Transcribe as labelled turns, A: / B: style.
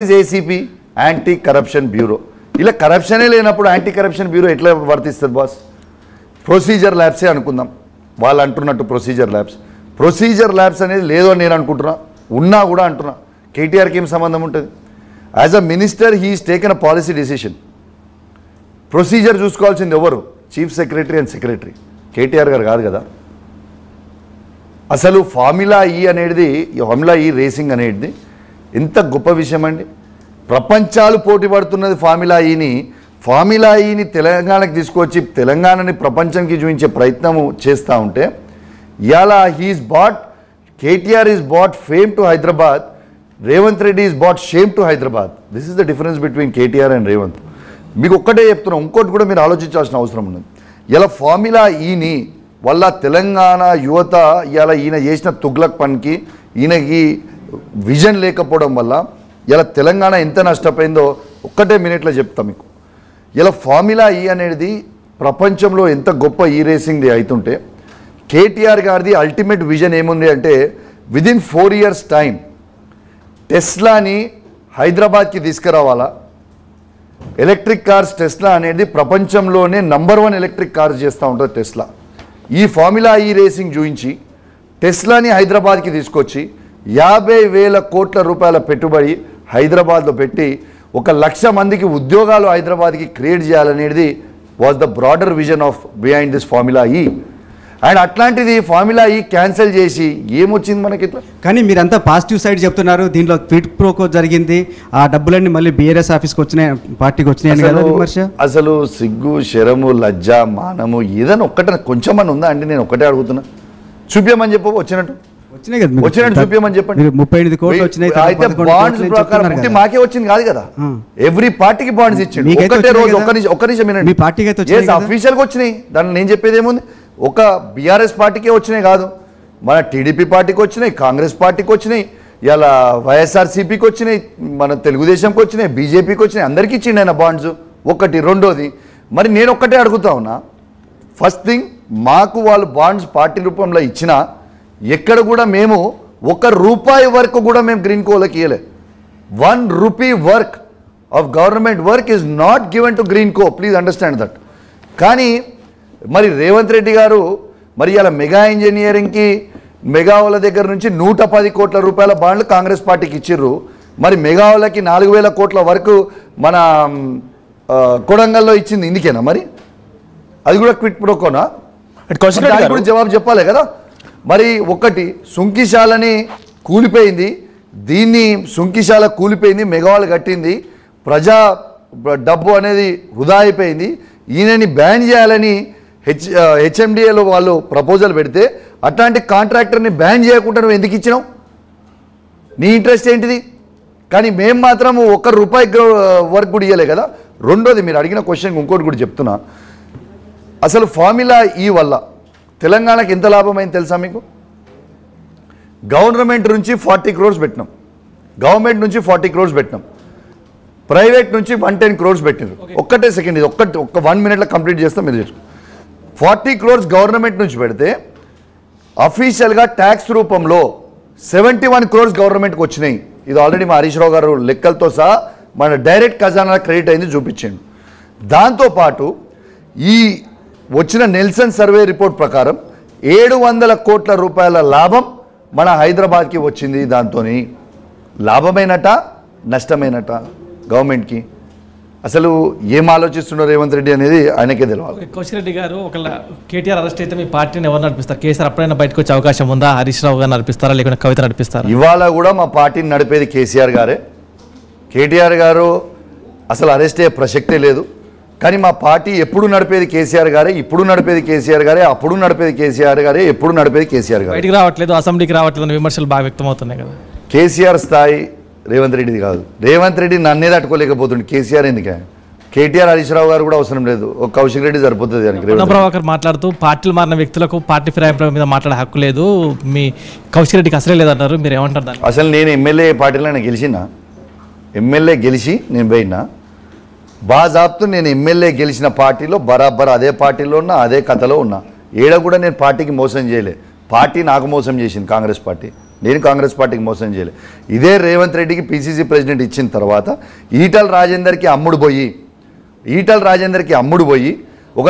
A: ACP anti corruption bureau ఇలా కరప్షనే లేనప్పుడు anti corruption bureau ఎట్లా వర్తిస్తుంది బాస్? ప్రొసీజర్ ల్యాబ్సే అనుకుందాం, వాళ్ళు అంటున్నట్టు ప్రొసీజర్ ల్యాబ్స్ అనేది లేదు అని నేను అనుకుంటున్నా, ఉన్నా కూడా అంటున్నా. కేటీఆర్కి ఏం సంబంధం ఉంటుంది? As a minister he is taken a policy decision. Procedure చూసుకోవాల్సింది ఎవరు? Chief secretary and secretary, KTR గారు కాదు కదా. అసలు ఫార్ములా ఈ రేసింగ్ అనేది ఎంత గొప్ప విషయం అండి. ప్రపంచాలు పోటీ పడుతున్నది ఫార్ములా ఈని తెలంగాణకి తీసుకొచ్చి తెలంగాణని ప్రపంచానికి చూపించే ప్రయత్నం చేస్తూ ఉంటే ఇలా KTR is brought fame to Hyderabad, Revanth Reddy is brought shame to Hyderabad. This is the difference between KTR and Revanth. మీకు ఒక్కటే చెప్తున్నాం, ఇంకోటి కూడా మీరు ఆలోచించాల్సిన అవసరం ఉన్నది. ఇలా ఫార్ములా ఈని వల్ల తెలంగాణ యువత ఇలా ఈయన చేసిన తుగ్లక్ పనికి, ఈయనకి విజన్ లేకపోవడం వల్ల ఇలా తెలంగాణ ఎంత నష్టపోయిందో ఒక్కటే మినిట్లో చెప్తా మీకు. ఇలా ఫార్ములా ఈ అనేది ప్రపంచంలో ఎంత గొప్ప ఈ రేసింగ్ది అవుతుంటే కేటీఆర్ గారిది అల్టిమేట్ విజన్ ఏముంది అంటే విదిన్ 4 years టైం టెస్లాని హైదరాబాద్కి తీసుకురావాలా. ఎలక్ట్రిక్ కార్స్ టెస్లా అనేది ప్రపంచంలోనే నంబర్ 1 ఎలక్ట్రిక్ కార్స్ చేస్తూ ఉంటుంది టెస్లా. ఈ ఫార్ములా ఈ రేసింగ్ చూపించి టెస్లాని హైదరాబాద్కి తీసుకొచ్చి 50,000 కోట్ల రూపాయల పెట్టుబడి హైదరాబాద్లో పెట్టి 1,00,000 మందికి ఉద్యోగాలు హైదరాబాద్కి క్రియేట్ చేయాలనేది was the broader vision of behind this formula ఈ. అండ్ అట్లాంటిది ఫార్ములా ఈ క్యాన్సిల్ చేసి ఏమొచ్చింది మనకి ఇట్లా?
B: కానీ మీరంతా పాజిటివ్ సైడ్ చెప్తున్నారు, దీంట్లో క్విట్ ప్రోకో జరిగింది, ఆ డబ్బులన్నీ మళ్ళీ బీఆర్ఎస్ ఆఫీస్కి వచ్చినాయి, పార్టీకి వచ్చినాయి కదా విమర్శ.
A: అసలు సిగ్గు, శరము, లజ్జ, మానము ఏదైనా ఒక్కటే కొంచెమని ఉందా అండి? నేను ఒక్కటే అడుగుతున్నా, చూపించమని చెప్పు వచ్చినట్టు చూపించమని చెప్పండి.
B: 38 కోట్లు వచ్చినాయి.
A: అయితే బాండ్స్ ప్రకారం మాకే వచ్చింది కాదు కదా, ఎవ్రీ పార్టీకి బాండ్స్ ఇచ్చింది. ఒకటే రోజు ఒక్క నిమిషం అఫీషియల్గా వచ్చినాయి. దాన్ని నేను చెప్పేది ఏముంది, ఒక బీఆర్ఎస్ పార్టీకే వచ్చినాయి కాదు, మన టీడీపీ పార్టీకి వచ్చినాయి, కాంగ్రెస్ పార్టీకి వచ్చినాయి, ఇలా వైఎస్ఆర్సీపీకి వచ్చినాయి, మన తెలుగుదేశంకి వచ్చినాయి, బీజేపీకి వచ్చినాయి, అందరికీ ఇచ్చిండు ఆయన బాండ్స్. ఒకటి. రెండోది, మరి నేను ఒక్కటే అడుగుతా ఉన్నా, ఫస్ట్ థింగ్ మాకు వాళ్ళు బాండ్స్ పార్టీ రూపంలో ఇచ్చినా ఎక్కడ కూడా మేము ₹1 వరకు కూడా మేము గ్రీన్ కోలకి ఇవ్వలే. ₹1 work of government work is not given to green co, please understand that. కానీ మరి రేవంత్ రెడ్డి గారు మరి ఇలా మెగా ఇంజనీరింగ్కి మెగా వాళ్ళ దగ్గర నుంచి 110 కోట్ల రూపాయల బాండ్లు కాంగ్రెస్ పార్టీకి ఇచ్చిర్రు. మరి మెగా వాళ్ళకి 4,000 కోట్ల వరకు మన కొడంగల్లో ఇచ్చింది ఇందుకేనా? మరి అది కూడా క్విట్ ప్రోకోనా? జవాబు చెప్పాలి కదా. మరి ఒకటి, సుంకిశాలని కూలిపోయింది, దీన్ని సుంకిశాల కూలిపోయింది, మెగావాళ్ళు కట్టింది, ప్రజా డబ్బు అనేది వృధా అయిపోయింది, ఈయనని బ్యాన్ చేయాలని హెచ్ఎండిఏలో వాళ్ళు ప్రపోజల్ పెడితే అట్లాంటి కాంట్రాక్టర్ని బ్యాన్ చేయకుండా నువ్వు ఎందుకు ఇచ్చినావు? నీ ఇంట్రెస్ట్ ఏంటిది? కానీ మేము మాత్రం ₹1 వర్క్ కూడా ఇవ్వలే కదా. రెండోది, మీరు అడిగిన క్వశ్చన్ ఇంకోటి కూడా చెప్తున్నా, అసలు ఫార్ములా ఈ వల్ల తెలంగాణకి ఎంత లాభమైంది తెలుసా మీకు? గవర్నమెంట్ నుంచి 40 crores పెట్టినాం, గవర్నమెంట్ నుంచి 40 crores పెట్టినాం, ప్రైవేట్ నుంచి 110 crores పెట్టినారు. ఒక్కటే సెకండ్, ఇది ఒక్క 1 minute కంప్లీట్ చేస్తాం. మీరు చేసుకో. 40 crores గవర్నమెంట్ నుంచి పెడితే అఫీషియల్గా ట్యాక్స్ రూపంలో 71 crores గవర్నమెంట్కి వచ్చినాయి. ఇది ఆల్రెడీ మా హరీష్ రావు గారు లెక్కలతో సహా మన డైరెక్ట్ ఖజానా క్రెడిట్ అయింది చూపించాడు. దాంతోపాటు ఈ వచ్చిన నెల్సన్ సర్వే రిపోర్ట్ ప్రకారం 700 కోట్ల రూపాయల లాభం మన హైదరాబాద్కి వచ్చింది. దాంతో లాభమైనట నష్టమైనట గవర్నమెంట్కి? అసలు ఏం ఆలోచిస్తున్నారు రేవంత్ రెడ్డి అనేది ఆయనకే తెలియాలి.
C: కౌశిక్ రెడ్డి గారు, ఒకవేళ కేటీఆర్ అరెస్ట్ అయితే మీ పార్టీని ఎవరు నడిపిస్తారు? కేసీఆర్ అప్పుడైనా బయటకు వచ్చే అవకాశం ఉందా? హరీష్ రావు గారు నడిపిస్తారా, లేకుంటే కవిత నడిపిస్తారా?
A: ఇవాళ కూడా మా పార్టీని నడిపేది కేసీఆర్ గారే. కేటీఆర్ గారు అసలు అరెస్ట్ అయ్యే ప్రసక్తే లేదు. కానీ మా పార్టీ ఎప్పుడు నడిపేది కేసీఆర్ గారే, ఇప్పుడు నడిపేది కేసీఆర్ గారే, అప్పుడు నడిపేది కేసీఆర్ గారే, ఎప్పుడు నడిపేది కేసీఆర్ గారు.
C: బయటికి రావట్లేదు, అసెంబ్లీకి రావట్లేదు, విమర్శలు బాగా వ్యక్తమవుతున్నాయి కదా.
A: కేసీఆర్ స్థాయి రేవంత్ రెడ్డిది కాదు. రేవంత్ రెడ్డి నన్నే తట్టుకోలేకపోతుంది, కేసీఆర్ ఎందుకే? కేటీఆర్ హరీష్ రావు గారు కూడా అవసరం లేదు, ఒక కౌశిక్ రెడ్డి సరిపోతుంది.
C: ప్రభాకర్ మాట్లాడుతూ పార్టీలు మారిన వ్యక్తులకు పార్టీ ఫిరాయింపుల మీద మాట్లాడే హక్కు లేదు, మీ కౌశిక్ రెడ్డికి అసలే లేదన్నారు, మీరు ఏమంటారు దాన్ని?
A: అసలు నేను ఎమ్మెల్యే పార్టీలో నేను గెలిచినా, ఎమ్మెల్యే గెలిచి నేను పోయినా బాజాబ్తు, నేను ఎమ్మెల్యే గెలిచిన పార్టీలో బరాబర్ అదే పార్టీలో ఉన్నా, అదే కథలో ఉన్నా. ఏడ కూడా నేను పార్టీకి మోసం చేయలే, పార్టీ నాకు మోసం చేసింది కాంగ్రెస్ పార్టీ. నేను కాంగ్రెస్ పార్టీకి మోసం చేయలేదు. ఇదే రేవంత్ రెడ్డికి పిసిసి ప్రెసిడెంట్ ఇచ్చిన తర్వాత ఈటల రాజేందర్కి అమ్ముడు పోయి ఒక